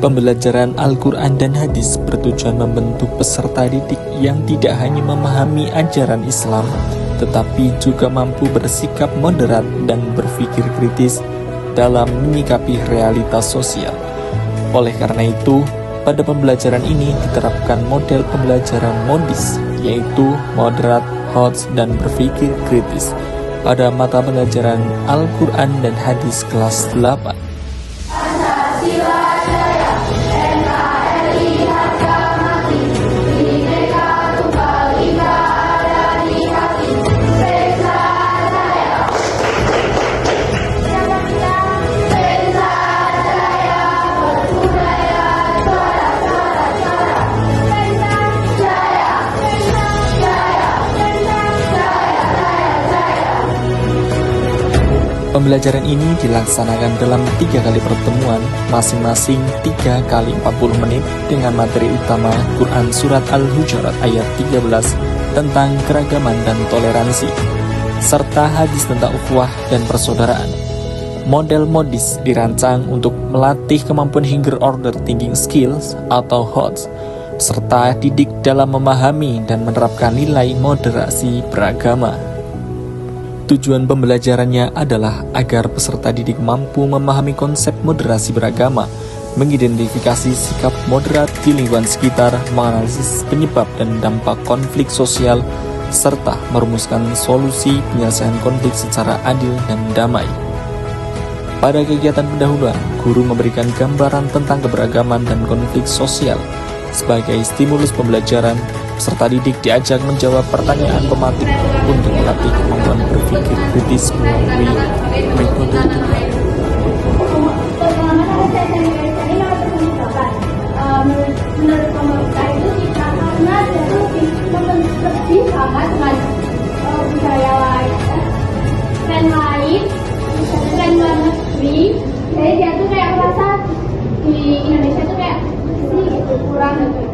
Pembelajaran Al-Quran dan Hadis bertujuan membentuk peserta didik yang tidak hanya memahami ajaran Islam, tetapi juga mampu bersikap moderat dan berpikir kritis dalam menyikapi realitas sosial. Oleh karena itu, pada pembelajaran ini diterapkan model pembelajaran modis, yaitu moderat, hots, dan berpikir kritis pada mata pelajaran Al-Quran dan Hadis kelas 8. Pembelajaran ini dilaksanakan dalam 3 kali pertemuan, masing-masing 3 kali 40 menit dengan materi utama Quran Surat Al-Hujurat ayat 13 tentang keragaman dan toleransi, serta hadis tentang ukhuwah dan persaudaraan. Model modis dirancang untuk melatih kemampuan Higher Order Thinking Skills atau HOTS, serta didik dalam memahami dan menerapkan nilai moderasi beragama. Tujuan pembelajarannya adalah agar peserta didik mampu memahami konsep moderasi beragama, mengidentifikasi sikap moderat di lingkungan sekitar, menganalisis penyebab dan dampak konflik sosial, serta merumuskan solusi penyelesaian konflik secara adil dan damai. Pada kegiatan pendahuluan, guru memberikan gambaran tentang keberagaman dan konflik sosial. Sebagai stimulus pembelajaran, peserta didik diajak menjawab pertanyaan pematik untuk melatih kemampuan berpikir kritis melalui metode debat. Menurut pemerintah itu kita karena dia lebih sama dengan budaya lain, tren lain, misalnya tren luar negeri. Jadi dia tuh kayak merasa di Indonesia tuh kayak sih gitu, kurang gitu.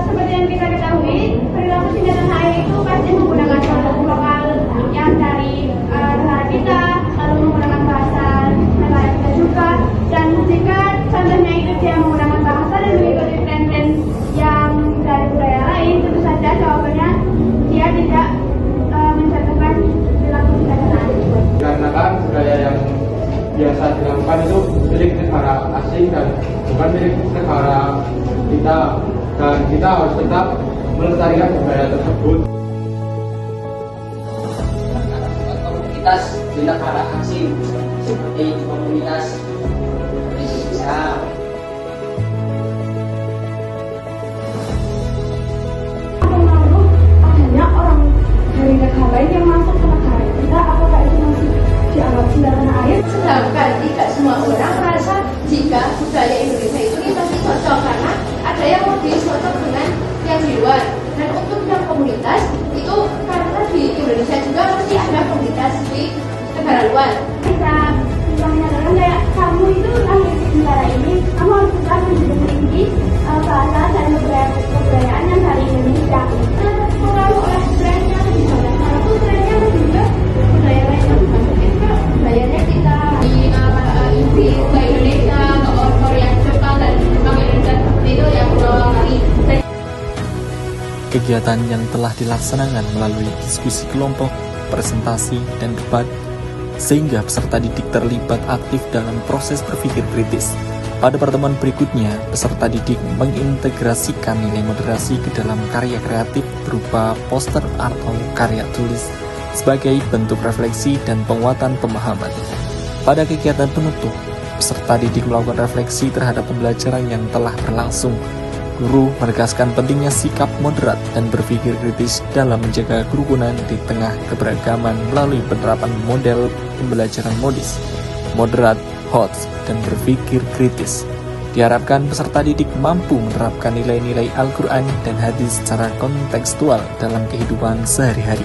Seperti yang kita ketahui, perilaku tindakan air itu pasti menggunakan produk lokal yang dari negara kita, lalu menggunakan bahasa negara kita juga. Dan jika contohnya itu dia menggunakan bahasa dan mengikuti tren-tren yang dari budaya lain, tentu saja jawabannya dia tidak mencontohkan perilaku tindakan air. Karena kan budaya yang biasa dilakukan itu milik negara asing dan bukan milik negara kita. Dan kita harus tetap melestarikan budaya tersebut. Komunitas di negara asing seperti komunitas Indonesia. Pengaruh adanya orang dari negara lain yang masuk ke negara kita, apakah itu masih dianggap tindakan air? Sedangkan tidak semua orang merasa jika budaya Indonesia itu pasti cocok, karena ada yang lebih cocok dengan yang di luar. Dan untuk yang komunitas itu karena di Indonesia juga masih ada komunitas di negara luar. Bisa menyatakan kayak kamu itu lahir di negara ini, kamu harus tetap menjunjung tinggi bahasa dan kebudayaan yang dari Indonesia. Terpengaruh oleh trennya lebih banyak, karena tuh trennya lebih juga budaya lain yang dimasukin ke budayanya kita. Di ke Indonesia, ke Korea, Jepang, dan Jepang, Indonesia seperti itu yang berulang kali. Kegiatan yang telah dilaksanakan melalui diskusi kelompok, presentasi, dan debat, sehingga peserta didik terlibat aktif dalam proses berpikir kritis. Pada pertemuan berikutnya, peserta didik mengintegrasikan nilai moderasi ke dalam karya kreatif berupa poster atau karya tulis sebagai bentuk refleksi dan penguatan pemahaman. Pada kegiatan penutup, peserta didik melakukan refleksi terhadap pembelajaran yang telah berlangsung. Guru menegaskan pentingnya sikap moderat dan berpikir kritis dalam menjaga kerukunan di tengah keberagaman melalui penerapan model pembelajaran modis, moderat, HOTS, dan berpikir kritis. Diharapkan peserta didik mampu menerapkan nilai-nilai Al-Quran dan hadis secara kontekstual dalam kehidupan sehari-hari.